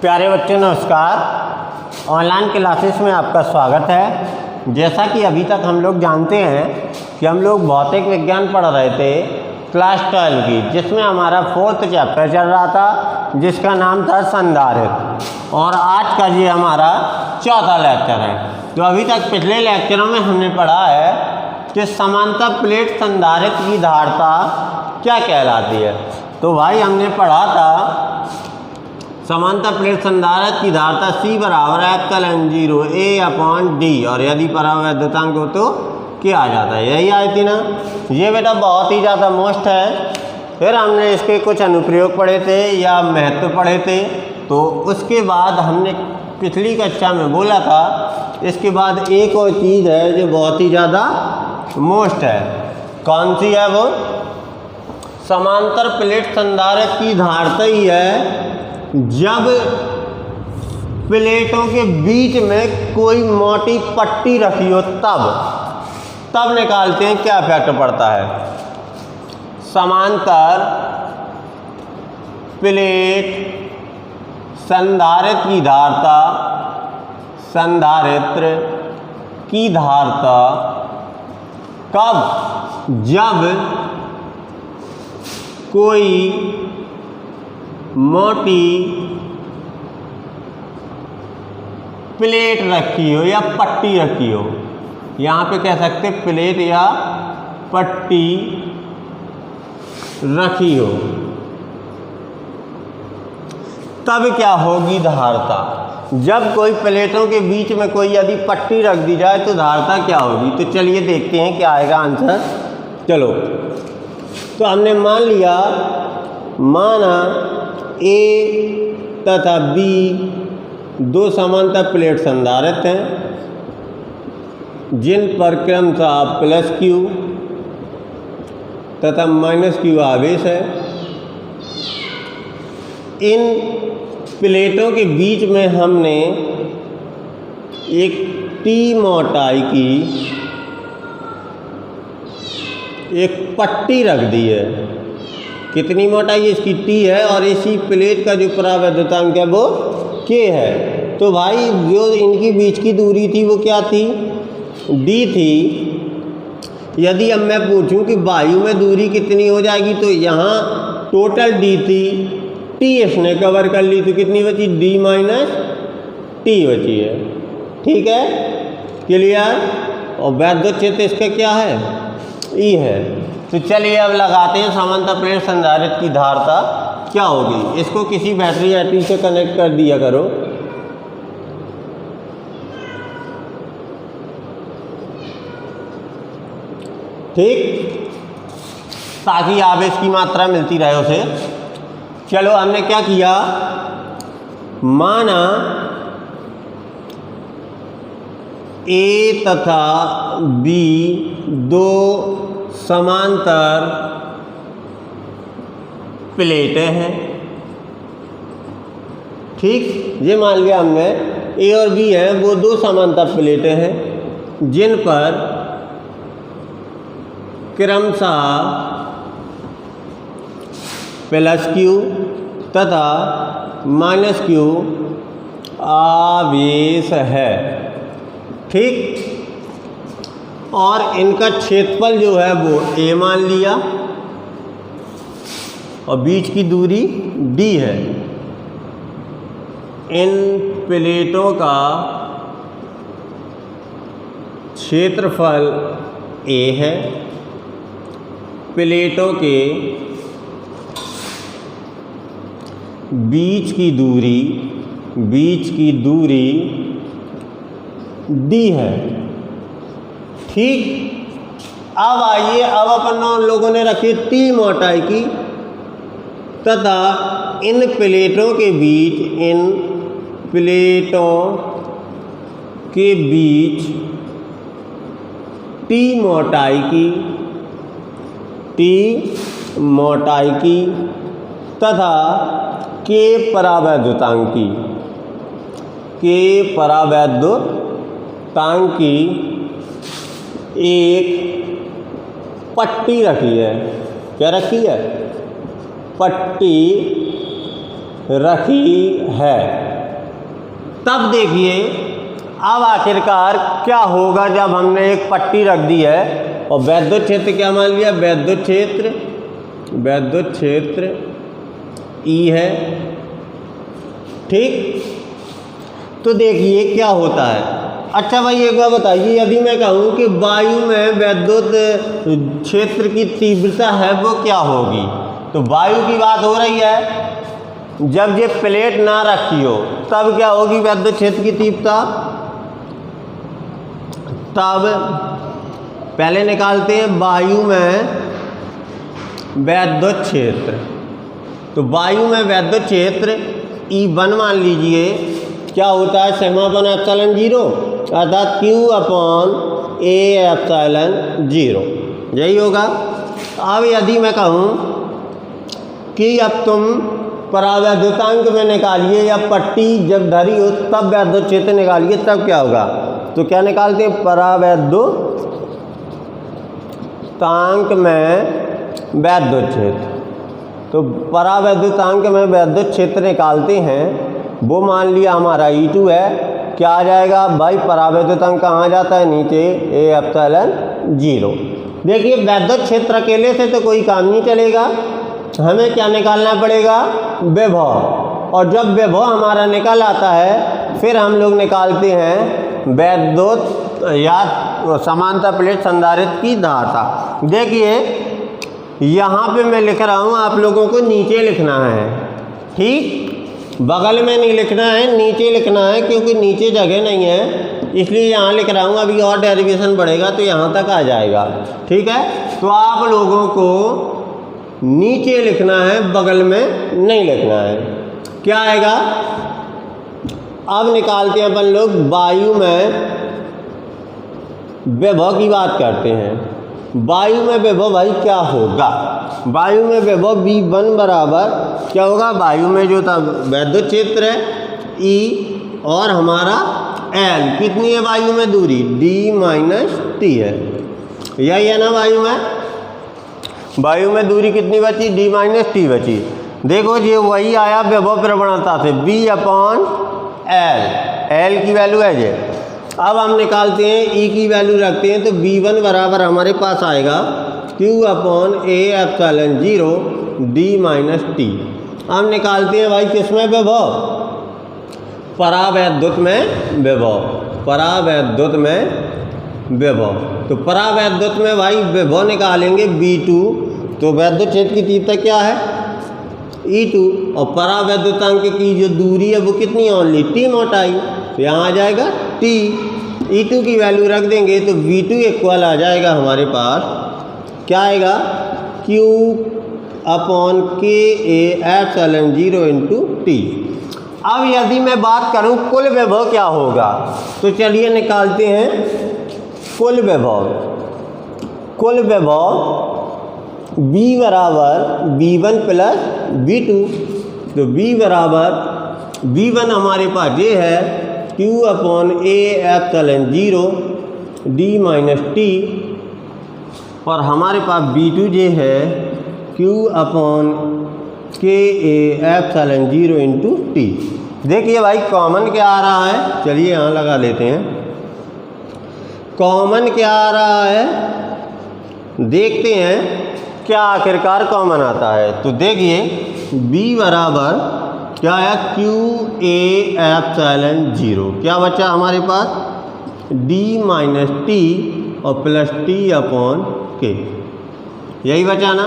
प्यारे बच्चों नमस्कार। ऑनलाइन क्लासेस में आपका स्वागत है। जैसा कि अभी तक हम लोग जानते हैं कि हम लोग भौतिक विज्ञान पढ़ रहे थे क्लास 12 की, जिसमें हमारा 4th चैप्टर चल रहा था जिसका नाम था संधारित्र, और आज का ये हमारा 4था लेक्चर है। तो अभी तक पिछले लेक्चरों में हमने पढ़ा है कि समांतर प्लेट संधारित्र की धारिता क्या कहलाती है। तो भाई हमने पढ़ा था समांतर प्लेट संधारित्र की धारिता C बराबर है ε0 A/D, और यदि परावैद्युतांक हो तो क्या आ जाता है, यही आई थी ना। ये बेटा बहुत ही ज़्यादा मोस्ट है। फिर हमने इसके कुछ अनुप्रयोग पढ़े थे या महत्व पढ़े थे। तो उसके बाद हमने पिछली कक्षा में बोला था इसके बाद एक और चीज़ है जो बहुत ही ज़्यादा मोस्ट है। कौन सी है वो? समांतर प्लेट संधारित्र की धारिता ही है जब प्लेटों के बीच में कोई मोटी पट्टी रखी हो, तब निकालते हैं क्या इफेक्ट पड़ता है। समांतर प्लेट संधारित्र की धारिता कब? जब कोई मोटी प्लेट रखी हो या पट्टी रखी हो, यहाँ पे कह सकते प्लेट या पट्टी रखी हो, तब क्या होगी धारिता। जब कोई प्लेटों के बीच में कोई यदि पट्टी रख दी जाए तो धारिता क्या होगी। तो चलिए देखते हैं क्या आएगा आंसर। चलो, तो हमने मान लिया, माना A तथा B दो समांतर प्लेट संधारित्र हैं जिन पर क्रमशः +Q तथा -Q आवेश है। इन प्लेटों के बीच में हमने एक T मोटाई की एक पट्टी रख दी है। कितनी मोटाई इसकी T है, और इसी प्लेट का जो परावैद्युतांक है वो K है। तो भाई जो इनकी बीच की दूरी थी वो क्या थी? D थी। यदि अब मैं पूछूं कि वायु में दूरी कितनी हो जाएगी, तो यहाँ टोटल D थी, T इसने कवर कर ली, तो कितनी बची? D - T बची है। ठीक है, क्लियर। और वैद्युत क्षेत्र इसका क्या है? E है। तो चलिए अब लगाते हैं समांतर प्लेट संधारित्र की धारिता क्या होगी। इसको किसी बैटरी से कनेक्ट कर दिया करो। ठीक, ताकि आवेश की मात्रा मिलती रहे उसे। चलो, हमने क्या किया, माना A तथा B दो समांतर प्लेटें हैं। ठीक, ये मान लिया हमने A और B हैं, वो दो समांतर प्लेटें हैं जिन पर क्रमशः +Q तथा -Q आवेश है। ठीक, और इनका क्षेत्रफल जो है वो A मान लिया और बीच की दूरी D है। इन प्लेटों का क्षेत्रफल A है। प्लेटों के बीच की दूरी D है। ठीक, अब आइए, अब अपन लोगों ने रखी T मोटाई की, तथा इन प्लेटों के बीच T मोटाई की तथा K परावैद्युतांक की एक पट्टी रखी है। क्या रखी है? पट्टी रखी है। तब देखिए अब आखिरकार क्या होगा जब हमने एक पट्टी रख दी है और वैद्युत क्षेत्र क्या मान लिया, वैद्युत क्षेत्र E है, ठीक। तो देखिए क्या होता है। अच्छा भाई एक बार बताइए, यदि मैं कहूँ कि वायु में वैद्युत क्षेत्र की तीव्रता है वो क्या होगी, तो वायु की बात हो रही है। जब ये प्लेट ना रखी हो तब क्या होगी वैद्युत क्षेत्र की तीव्रता, तब पहले निकालते हैं वायु में वैद्युत क्षेत्र। तो वायु में वैद्युत क्षेत्र E1 मान लीजिए क्या होता है, समापन एप्सिलॉन 0 अर्थात Q/A/0, यही होगा। अब यदि मैं कहूँ कि अब तुम परावैद्युतांक में निकालिए या पट्टी जब धरी हो तब वैद्युत क्षेत्र निकालिए, तब क्या होगा, तो क्या निकालते हैं परावैद्युतांक में वैद्युत क्षेत्र। तो परावैद्युतांक में वैद्युत क्षेत्र निकालते हैं, वो मान लिया हमारा E2 है। क्या आ जाएगा भाई, परावैद्युतांक कहाँ जाता है, नीचे A/0। देखिए वैद्युत क्षेत्र अकेले से तो कोई काम नहीं चलेगा, हमें क्या निकालना पड़ेगा, विभव। और जब विभव हमारा निकल आता है फिर हम लोग निकालते हैं वैद्युत या समांतर प्लेट संधारित्र की धारता। देखिए यहाँ पे मैं लिख रहा हूँ, आप लोगों को नीचे लिखना है, ठीक, बगल में नहीं लिखना है, नीचे लिखना है, क्योंकि नीचे जगह नहीं है इसलिए यहाँ लिख रहा हूँ। अभी और डेरिवेशन बढ़ेगा तो यहाँ तक आ जाएगा, ठीक है। तो आप लोगों को नीचे लिखना है, बगल में नहीं लिखना है। क्या आएगा, अब निकालते हैं अपन लोग वायु में विभव की बात करते हैं। वायु में विभव भाई क्या होगा, वायु में विभव V1 बराबर क्या होगा, वायु में जो था वैद्युत क्षेत्र है E और हमारा L, कितनी है वायु में दूरी, D-T है, यही है ना। वायु में दूरी कितनी बची, D-T बची। देखो ये वही आया विभव प्रवणता से V/L, L की वैल्यू है ये। अब हम निकालते हैं E की वैल्यू रखते हैं, तो V1 बराबर हमारे पास आएगा Q/A/0 D-T। हम निकालते हैं भाई किसमें विभव, परावैद्युत में विभव, परावैद्युत में विभव। तो परावैद्युत में भाई विभव निकालेंगे V2, तो वैद्युत क्षेत्र की तीव्रता क्या है E2, और परावैद्युतांक की जो दूरी है वो कितनी, ओनली T मोटाई, तो यहाँ आ जाएगा T। E2 की वैल्यू रख देंगे तो V2 इक्वल आ जाएगा हमारे पास, क्या आएगा, Q/K/A/0 T। अब यदि मैं बात करूं कुल विभव क्या होगा, तो चलिए निकालते हैं कुल विभव। कुल विभव V बराबर V1 प्लस V2, तो V बराबर V1 हमारे पास ये है Q/A/0 D-T, और हमारे पास V2 ये है Q/K/A/0 T। देखिए भाई कॉमन क्या आ रहा है, चलिए यहाँ लगा लेते हैं, कॉमन क्या आ रहा है, देखते हैं क्या आखिरकार कॉमन आता है। तो देखिए B बराबर क्या है, Q/A/0, क्या बचा हमारे पास D-T और प्लस T/K, यही बचा ना।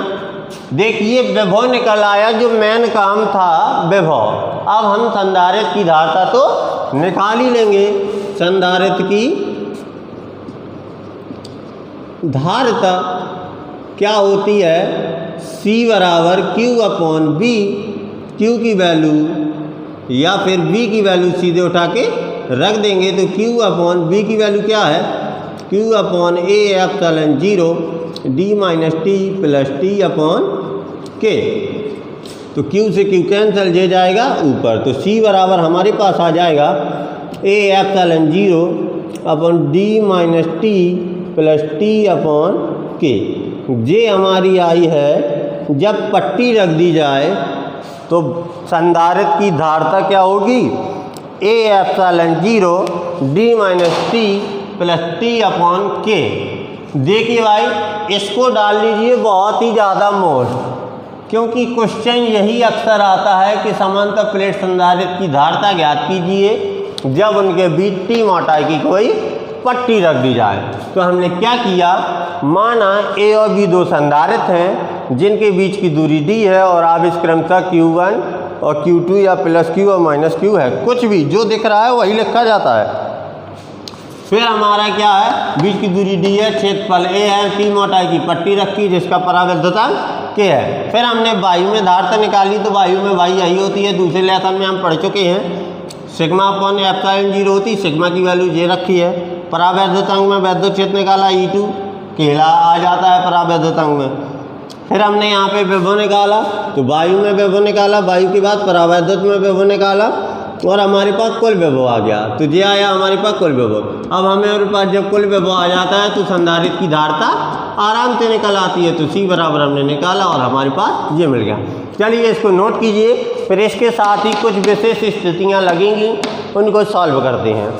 देखिए विभव निकल आया, जो मेन काम था विभव। अब हम संधारित्र की धारता तो निकाल ही लेंगे। संधारित्र की धारता क्या होती है, C बराबर Q/B, Q की वैल्यू या फिर B की वैल्यू सीधे उठा के रख देंगे, तो Q/B की वैल्यू क्या है, Q/A/0 D-T प्लस T/K। तो Q से Q कैंसिल जे जाएगा ऊपर, तो C बराबर हमारे पास आ जाएगा A/0 D-T प्लस T/K। ये हमारी आई है, जब पट्टी रख दी जाए तो संधारित्र की धारता क्या होगी, A epsilon 0 D minus T plus T upon के। देखिए भाई इसको डाल लीजिए बहुत ही ज़्यादा मोड, क्योंकि क्वेश्चन यही अक्सर आता है कि समांतर प्लेट संधारित्र की धारिता ज्ञात कीजिए जब उनके बीच टी मोटाई की कोई पट्टी रख दी जाए। तो हमने क्या किया, माना ए और बी दो संधारित्र हैं जिनके बीच की दूरी डी है और आप इस क्रमशः Q1 और Q2 या प्लस Q और माइनस Q है, कुछ भी जो दिख रहा है वही लिखा जाता है। फिर हमारा क्या है, बीच की दूरी डी है, क्षेत्रफल ए है, टी मोटाई की पट्टी रखी जिसका परावैद्युतांक के है। फिर हमने वायु में धारिता निकाली, तो वायु में भाई यही होती है, दूसरे लेसन में हम पढ़ चुके हैं, सिग्मा अपॉन एप्सिलॉन 0 होती, सिग्मा की वैल्यू ये रखी है। परावैद्युतांक में वैद्युत क्षेत्र निकाला E2 केला आ जाता है परावैद्युतांक में। फिर हमने यहाँ पे विभव निकाला, तो वायु में विभव निकाला, वायु के बाद परावैद्युत में विभव निकाला और हमारे पास कुल विभव आ गया। तो ये आया हमारे पास कुल विभव। अब हमारे पास जब कुल विभव आ जाता है तो संधारित्र की धारिता आराम से निकल आती है। तो C बराबर हमने निकाला और हमारे पास ये मिल गया। चलिए इसको नोट कीजिए, फिर इसके साथ ही कुछ विशेष स्थितियाँ लगेंगी, उनको सॉल्व करते हैं।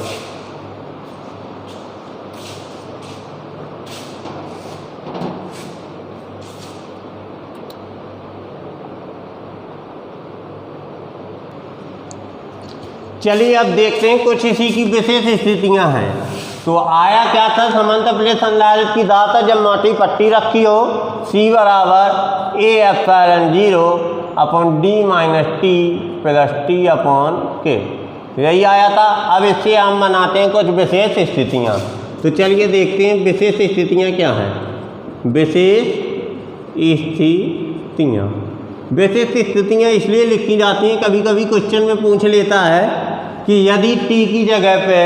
चलिए अब देखते हैं कुछ इसी की विशेष स्थितियां हैं। तो आया क्या था, समांतर प्लेट संधारित्र की धारिता जब मोटी पट्टी रखी हो, C बराबर A epsilon 0 upon D minus T plus T upon के, यही आया था। अब इससे हम बनाते हैं कुछ विशेष स्थितियां। तो चलिए देखते हैं विशेष स्थितियां क्या हैं। विशेष स्थितियां, विशेष स्थितियां इसलिए लिखी जाती हैं, कभी कभी क्वेश्चन में पूछ लेता है कि यदि टी की जगह पे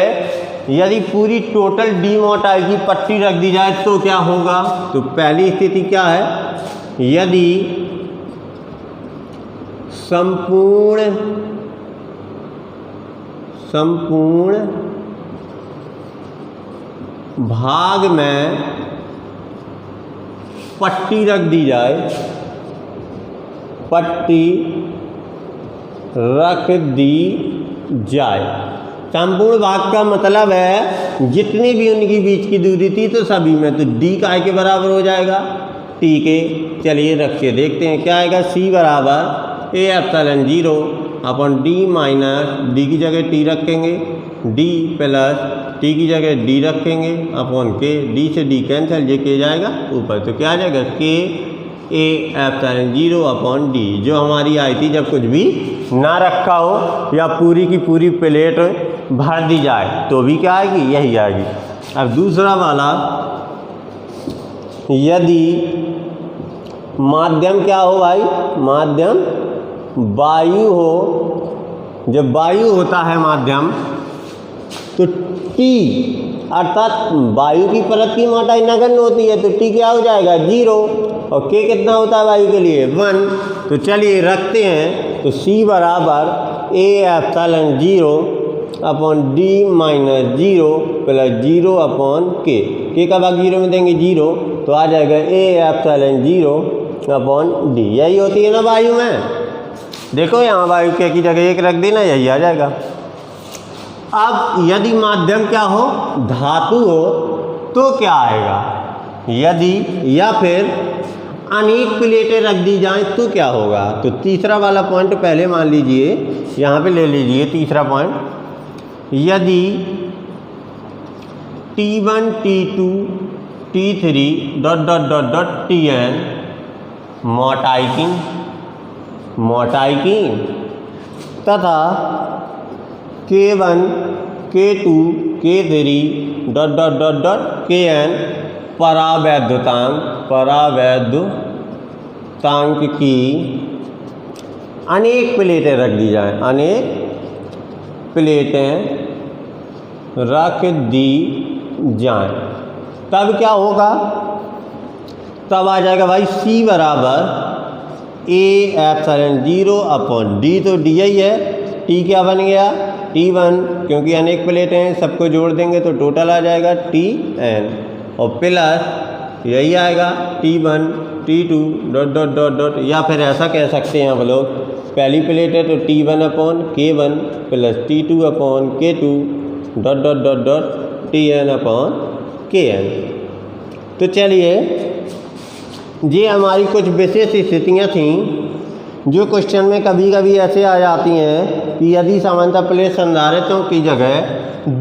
यदि पूरी टोटल डी मोटाई की पट्टी रख दी जाए तो क्या होगा। तो पहली स्थिति क्या है, यदि संपूर्ण भाग में पट्टी रख दी जाए, पट्टी रख दी जाए। संपूर्ण भाग का मतलब है जितनी भी उनकी बीच की दूरी थी तो सभी में, तो डी काय के बराबर हो जाएगा टी के। चलिए रख के देखते हैं क्या आएगा। C बराबर A epsilon 0 upon D minus D की जगह टी रखेंगे, डी प्लस टी की जगह डी रखेंगे अपॉन के, डी से डी कैंसिल, ये के जाएगा ऊपर, तो क्या आ जाएगा के ए एप्सिलॉन 0 अपॉन डी, जो हमारी आई थी जब कुछ भी ना रखा हो या पूरी की पूरी प्लेट भर दी जाए तो भी क्या आएगी, यही आएगी। अब दूसरा वाला, यदि माध्यम क्या हो भाई, माध्यम वायु हो, जब वायु होता है माध्यम तो T अर्थात वायु की परत की मोटाई नगण्य होती है, तो T क्या हो जाएगा 0 और K कितना होता है वायु के लिए 1। तो चलिए रखते हैं, तो C बराबर A epsilon 0 upon D minus 0 plus 0 upon के का भाग 0 में देंगे 0, तो आ जाएगा ए एप्सिलॉन 0 अपॉन डी। यही होती है ना वायु में, देखो यहाँ वायु के की जगह 1 रख देना, यही आ जाएगा। अब यदि माध्यम क्या हो, धातु हो, तो क्या आएगा, यदि या फिर अनेक प्लेटें रख दी जाएं तो क्या होगा। तो तीसरा वाला पॉइंट पहले मान लीजिए, यहाँ पे ले लीजिए तीसरा पॉइंट, यदि T1 T2 T3 dot dot dot dot Tn मोटाई की तथा K1 K2 K3 dot dot dot dot Kn परावैद्युतांक की अनेक प्लेटें रख दी जाएं, अनेक प्लेटें रख दी जाएं, तब क्या होगा, तब आ जाएगा भाई C बराबर ए एप्सिलॉन 0 अपॉन डी, तो डी ही है, टी क्या बन गया T1, क्योंकि अनेक प्लेटें हैं सबको जोड़ देंगे तो टोटल आ जाएगा Tn, और प्लस यही आएगा T1 T2 dot dot dot dot, या फिर ऐसा कह सकते हैं हम लोग पहली प्लेट है तो T1/K1 plus T2/K2 dot dot dot dot Tn/Kn। तो चलिए, ये हमारी कुछ विशेष स्थितियाँ थीं जो क्वेश्चन में कभी कभी ऐसे आ जाती हैं कि यदि समांतर प्लेट संधारित्रों की जगह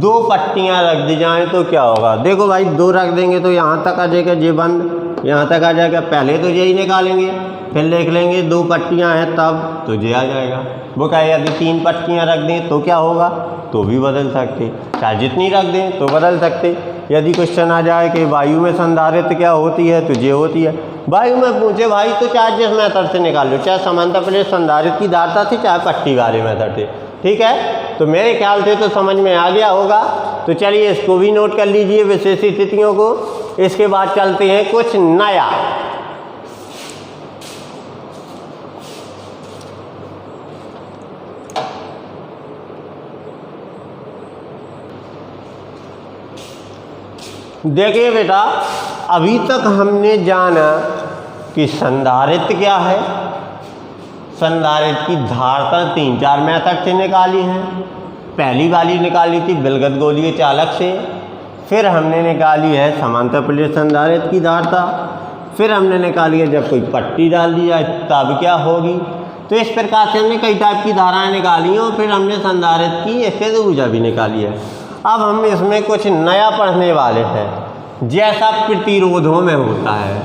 2 पट्टियाँ रख दी जाएं तो क्या होगा। देखो भाई, 2 रख देंगे तो यहाँ तक आ जाएगा ये बंद, यहाँ तक आ जाएगा। पहले तो यही निकालेंगे, फिर लिख लेंगे 2 पट्टियाँ हैं तब तो ये आ जाएगा। वो कहे यदि 3 पट्टियाँ रख दें तो क्या होगा, तो भी बदल सकते, चाहे जितनी रख दें तो बदल सकते। यदि क्वेश्चन आ जाए कि वायु में संधारित्र क्या होती है तो ये होती है। वायु में पूछे भाई तो चाहे जिस मेथड से निकाल लो, चाहे समांतर प्लेट संधारित्र की धारता थी चाहे पट्टी वाले मेथड थे, ठीक है। तो मेरे ख्याल से तो समझ में आ गया होगा। तो चलिए इसको भी नोट कर लीजिए विशेष स्थितियों को। इसके बाद चलते हैं कुछ नया। देखिए बेटा, अभी तक हमने जाना कि संधारित्र क्या है, संधारित्र की धारता 3-4 मेथड से निकाली हैं। पहली वाली निकाली थी विलगत गोलीय चालक से, फिर हमने निकाली है समांतर प्लेट संधारित्र की धारता, फिर हमने निकाली है जब कोई पट्टी डाल दी जाए तब क्या होगी। तो इस प्रकार से हमने कई टाइप की धाराएं निकाली हैं और फिर हमने संधारित्र की स्थित ऊर्जा भी निकाली है। अब हम इसमें कुछ नया पढ़ने वाले हैं। जैसा प्रतिरोधों में होता है,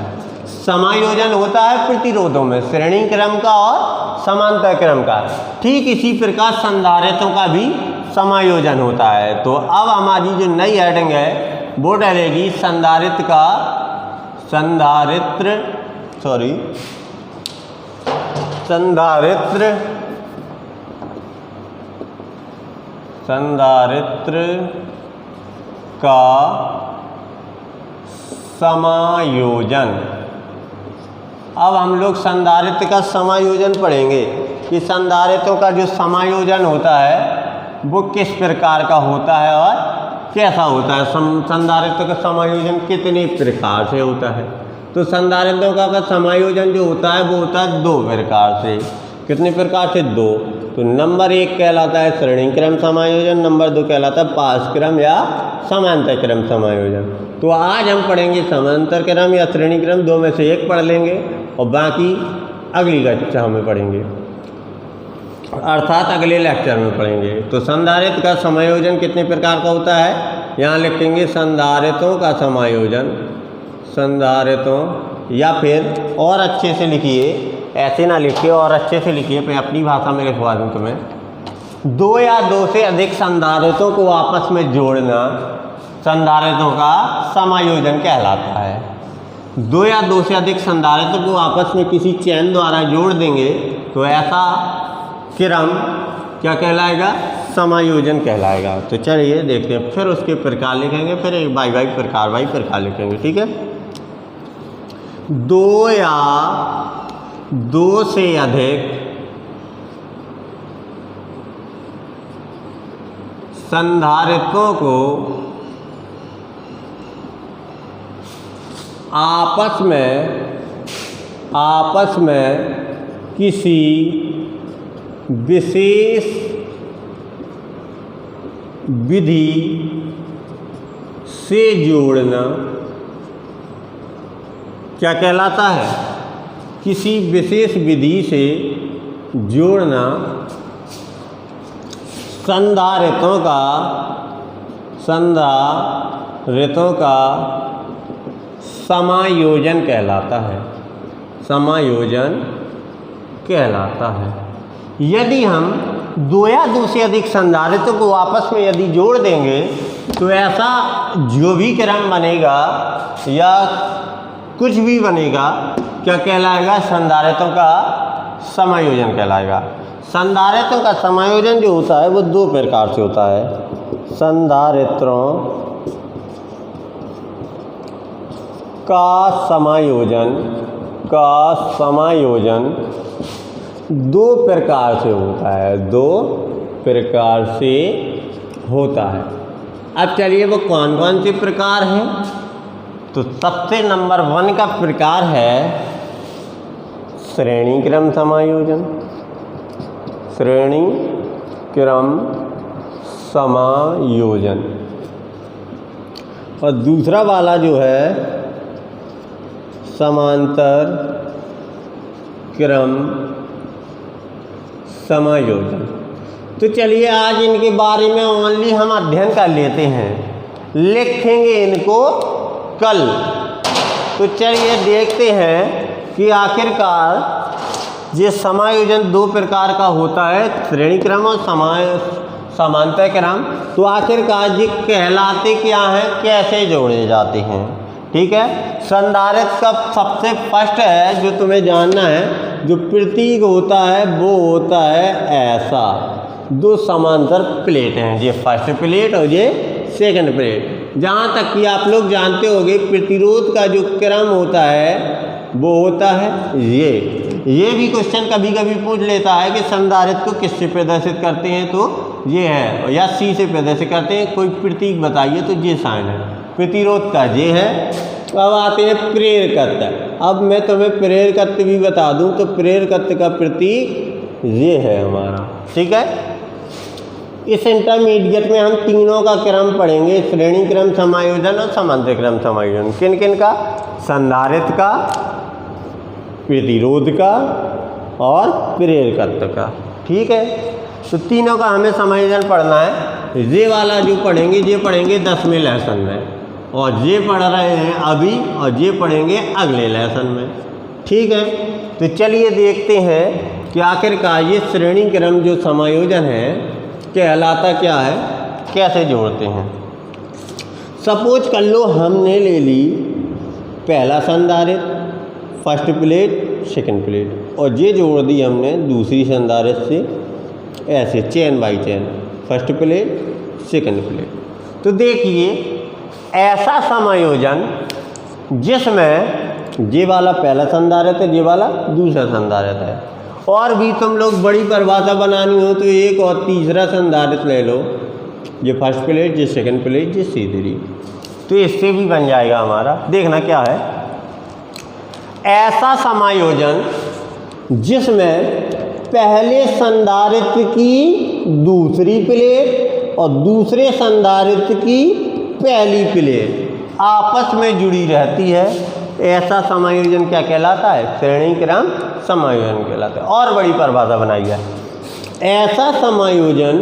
समायोजन होता है प्रतिरोधों में, श्रेणी क्रम का और समांतर क्रम का, ठीक इसी प्रकार संधारित्रों का भी समायोजन होता है। तो अब हमारी जो नई हेडिंग है वो डलेगी संधारित्र का समायोजन। अब हम लोग संधारित्र का समायोजन पढ़ेंगे कि संधारित्रों का जो समायोजन होता है वो किस प्रकार का होता है और कैसा होता है। संधारित्रों का समायोजन कितने प्रकार से होता है। तो संधारित्रों का समायोजन जो होता है वो होता है 2 प्रकार से। कितने प्रकार से? 2। तो नंबर 1 कहलाता है श्रेणी क्रम समायोजन, नंबर 2 कहलाता है पार्श्व क्रम या समांतर क्रम समायोजन। तो आज हम पढ़ेंगे समांतर क्रम या श्रेणी क्रम, 2 में से 1 पढ़ लेंगे और बाकी अगली कक्षा में पढ़ेंगे, अर्थात अगले लेक्चर में पढ़ेंगे। तो संधारित्र का समायोजन कितने प्रकार का होता है, यहाँ लिखेंगे संधारित्रों का समायोजन, संधारित्रों, या फिर और अच्छे से लिखिए, ऐसे ना लिखिए और अच्छे से लिखिए, मैं अपनी भाषा में लिखवा दूँ तुम्हें। 2 या 2 से अधिक संधारित्रों को आपस में जोड़ना संधारित्रों का समायोजन कहलाता है। 2 या 2 से अधिक संधारित्रों को आपस में किसी चैन द्वारा जोड़ देंगे तो ऐसा क्रम क्या कहलाएगा, समायोजन कहलाएगा। तो चलिए देखते हैं, फिर उसके प्रकार लिखेंगे, फिर एक बाई प्रकार लिखेंगे, ठीक है। 2 या 2 से अधिक संधारित्रों को आपस में किसी विशेष विधि से जोड़ना क्या कहलाता है, किसी विशेष विधि से जोड़ना संधारित्रों का समायोजन कहलाता है, समायोजन कहलाता है। यदि हम 2 या 2 से अधिक संधारित्रों को आपस में यदि जोड़ देंगे तो ऐसा जो भी क्रम बनेगा या कुछ भी बनेगा क्या कहलाएगा, संधारित्रों का समायोजन कहलाएगा। संधारित्रों का समायोजन जो होता है वो 2 प्रकार से होता है। संधारित्रों का समायोजन 2 प्रकार से होता है, 2 प्रकार से होता है। अब चलिए वो कौन कौन से प्रकार हैं। तो सबसे नंबर 1 का प्रकार है श्रेणी क्रम समायोजन। श्रेणी क्रम समायोजन। और दूसरा वाला जो है समांतर क्रम समायोजन। तो चलिए आज इनके बारे में ओनली हम अध्ययन कर लेते हैं, लिखेंगे इनको कल। तो चलिए देखते हैं कि आखिरकार ये समायोजन दो प्रकार का होता है, श्रेणी क्रम और समांतर क्रम। तो आखिरकार ये कहलाते क्या हैं, कैसे जोड़े जाते हैं, ठीक है। संधारित्र का सबसे फर्स्ट है जो तुम्हें जानना है, जो प्रतीक होता है वो होता है ऐसा। दो समांतर प्लेट हैं, ये फर्स्ट प्लेट और ये सेकंड प्लेट। जहाँ तक कि आप लोग जानते होंगे प्रतिरोध का जो क्रम होता है वो होता है ये भी क्वेश्चन कभी कभी पूछ लेता है कि संधारित्र को किससे प्रदर्शित करते हैं, तो ये है, या सी से प्रदर्शित करते हैं, कोई प्रतीक बताइए, तो ये साइन है। प्रतिरोध का ये है। अब आते हैं प्रेरकत्व। अब मैं तुम्हें प्रेरकत्व भी बता दूं, तो प्रेरकत्व का प्रतीक ये है हमारा, ठीक है। इस इंटरमीडिएट में हम तीनों का क्रम पढ़ेंगे, श्रेणी क्रम समायोजन और समांतर क्रम समायोजन। किन किन का? संधारित्र का, प्रतिरोध का और प्रेरकत्व का, ठीक है। तो तीनों का हमें समायोजन पढ़ना है। ये वाला जो पढ़ेंगे, ये पढ़ेंगे 10वें लेसन में, और ये पढ़ रहे हैं अभी, और ये पढ़ेंगे अगले लेसन में, ठीक है। तो चलिए देखते हैं कि आखिरकार ये श्रेणी क्रम जो समायोजन है कहलाता क्या है, कैसे जोड़ते हैं। सपोज कर लो हमने ले ली पहला संधारित्र, फर्स्ट प्लेट, सेकंड प्लेट, और ये जोड़ दी हमने दूसरी संधारित्र से, ऐसे chain by chain, first plate, second plate. तो देखिए ऐसा समायोजन जिसमें ये वाला पहला संधारित्र है, ये वाला दूसरा संधारित्र है, और भी तुम लोग बड़ी परिभाषा बनानी हो तो एक और तीसरा संधारित्र ले लो, ये फर्स्ट प्लेट, ये सेकंड प्लेट, ये सीधरी, तो इससे भी बन जाएगा हमारा। देखना क्या है, ऐसा समायोजन जिसमें पहले संधारित्र की दूसरी प्लेट और दूसरे संधारित्र की पहली प्लेट आपस में जुड़ी रहती है, ऐसा समायोजन क्या कहलाता है? श्रेणी क्रम समायोजन कहलाता है। और बड़ी परिभाषा बनाई है, ऐसा समायोजन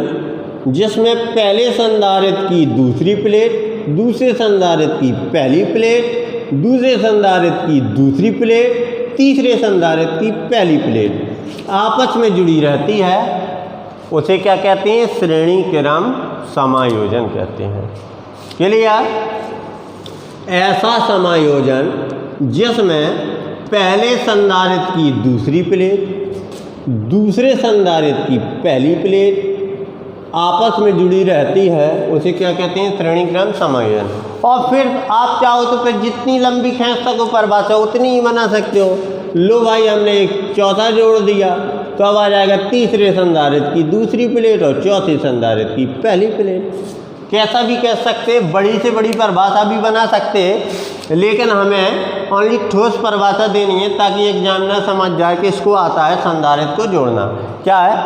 जिसमें पहले संधारित्र की दूसरी प्लेट, दूसरे संधारित्र की पहली प्लेट, दूसरे संधारित्र की दूसरी प्लेट, तीसरे संधारित्र की पहली प्लेट आपस में जुड़ी रहती है, उसे क्या कहते हैं? श्रेणी क्रम समायोजन कहते हैं। क्लियर? ऐसा समायोजन जिसमें पहले संधारित्र की दूसरी प्लेट, दूसरे संधारित्र की पहली प्लेट आपस में जुड़ी रहती है, उसे क्या कहते हैं? श्रेणी क्रम समायोजन। और फिर आप चाहो तो फिर जितनी लंबी खींच सको परिभाषा उतनी ही बना सकते हो। लो भाई हमने एक चौथा जोड़ दिया, तो अब आ जाएगा तीसरे संधारित्र की दूसरी प्लेट और चौथे संधारित्र की पहली प्लेट। कैसा भी कह सकते, बड़ी से बड़ी परिभाषा भी बना सकते, लेकिन हमें ओनली ठोस परिभाषा देनी है ताकि एग्जामिनर समझ जाए कि इसको आता है संधारित्र को जोड़ना। क्या है?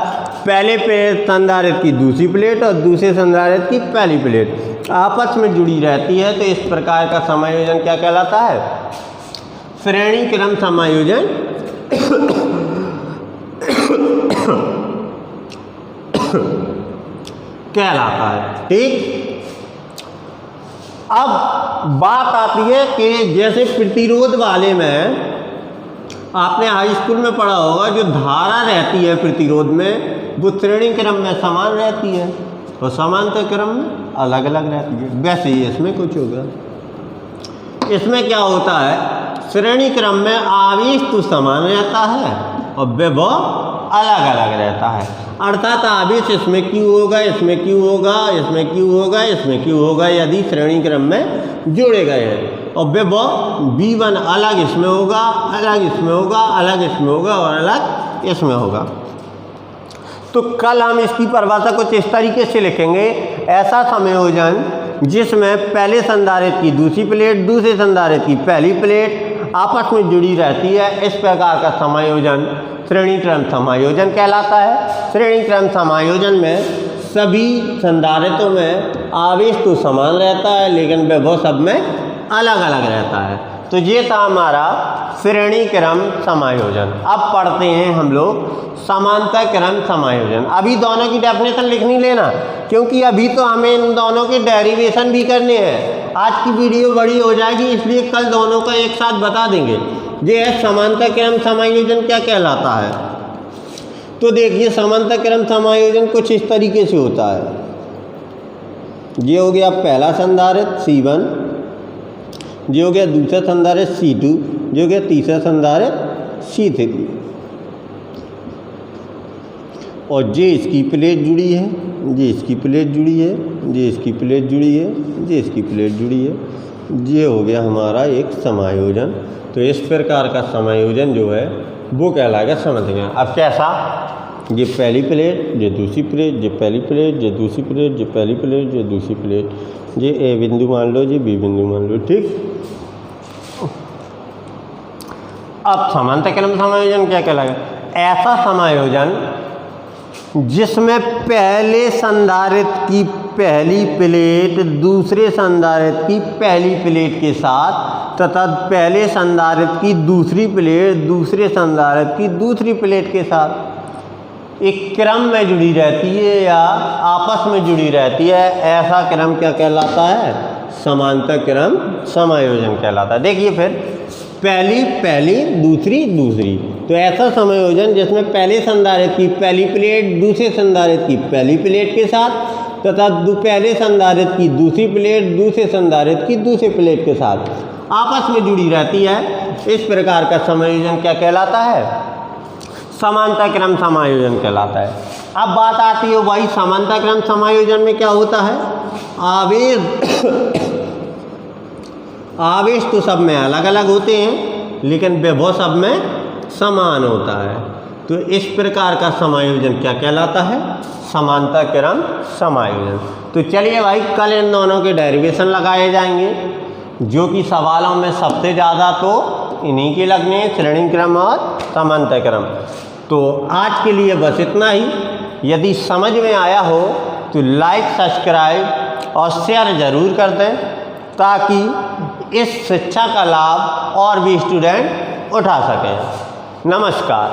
पहले संधारित्र की दूसरी प्लेट और दूसरे संधारित्र की पहली प्लेट आपस में जुड़ी रहती है, तो इस प्रकार का समायोजन क्या कहलाता है? श्रेणी क्रम समायोजन कहलाता है। ठीक, अब बात आती है कि जैसे प्रतिरोध वाले में आपने हाई स्कूल में पढ़ा होगा, जो धारा रहती है प्रतिरोध में वो श्रेणी क्रम में समान रहती है और समांतर क्रम में अलग अलग रहती है। वैसे ही इसमें कुछ होगा। इसमें क्या होता है? श्रेणी क्रम में आवेश तो समान रहता है और विभव अलग अलग रहता है। अर्थात आवेश इसमें Q होगा, इसमें Q होगा, इसमें Q होगा, इसमें Q होगा यदि श्रेणी क्रम में जोड़े गए हैं, और विभव V1 अलग इसमें होगा, अलग इसमें होगा, अलग इसमें होगा और अलग इसमें होगा। तो कल हम इसकी परिभाषा कुछ इस तरीके से लिखेंगे, ऐसा समायोजन जिसमें पहले संधारित्र की दूसरी प्लेट, दूसरे संधारित्र की पहली प्लेट आपस में जुड़ी रहती है, इस प्रकार का समायोजन श्रेणी क्रम समायोजन कहलाता है। श्रेणी क्रम समायोजन में सभी संधारित्रों में आवेश तो समान रहता है लेकिन विभव सब में अलग अलग रहता है। तो ये था हमारा श्रेणी क्रम समायोजन। अब पढ़ते हैं हम लोग समांतर क्रम समायोजन। अभी दोनों की डेफिनेशन लिख नहीं लेना, क्योंकि अभी तो हमें इन दोनों के डेरिवेशन भी करने हैं। आज की वीडियो बड़ी हो जाएगी, इसलिए कल दोनों का एक साथ बता देंगे। ये है समांतर क्रम समायोजन क्या कहलाता है। तो देखिए समांतर क्रम समायोजन कुछ इस तरीके से होता है। ये हो गया पहला संधारित्र C1, ये हो गया दूसरा संधारित्र C2, ये हो गया तीसरा संधारित्र C3, और ये इसकी प्लेट जुड़ी है, ये इसकी प्लेट जुड़ी है, ये इसकी प्लेट जुड़ी है, ये इसकी प्लेट जुड़ी है। ये हो गया हमारा एक समायोजन। तो इस प्रकार का समायोजन जो है वो कहलाएगा समांतर। अब कैसा, ये पहली प्लेट, ये दूसरी प्लेट, ये पहली प्लेट, ये दूसरी प्लेट, ये पहली प्लेट, ये दूसरी प्लेट, ये ए बिंदु मान लो, ये बी बिंदु मान लो, ठीक। अब समांतर क्रम समायोजन क्या कहलाएगा, ऐसा समायोजन जिसमें पहले संधारित्र की पहली प्लेट दूसरे संधारित्र की पहली प्लेट के साथ तथा पहले संधारित्र की दूसरी प्लेट दूसरे संधारित्र की दूसरी प्लेट के साथ एक क्रम में जुड़ी रहती है या आपस में जुड़ी रहती है, ऐसा क्रम क्या कहलाता है, समांतर क्रम समायोजन कहलाता है। देखिए फिर पहली पहली दूसरी दूसरी, तो ऐसा समायोजन जिसमें पहले संधारित्र की पहली प्लेट दूसरे संधारित्र की पहली प्लेट के साथ तथा पहले संधारित्र की दूसरी प्लेट दूसरे संधारित्र की दूसरी प्लेट के साथ आपस में जुड़ी रहती है, इस प्रकार का समायोजन क्या कहलाता है, समांतर क्रम समायोजन कहलाता है। अब बात आती है भाई समांतर क्रम समायोजन में क्या होता है, आवेश तो सब में अलग अलग होते हैं लेकिन विभव सब में समान होता है। तो इस प्रकार का समायोजन क्या कहलाता है, समांतर क्रम समायोजन। तो चलिए भाई कल इन दोनों के डेरिवेशन लगाए जाएंगे, जो कि सवालों में सबसे ज़्यादा तो इन्हीं के लगने हैं, श्रेणी क्रम और समांतर क्रम। तो आज के लिए बस इतना ही। यदि समझ में आया हो तो लाइक सब्सक्राइब और शेयर ज़रूर कर दें, ताकि इस शिक्षा का लाभ और भी स्टूडेंट उठा सकें। नमस्कार।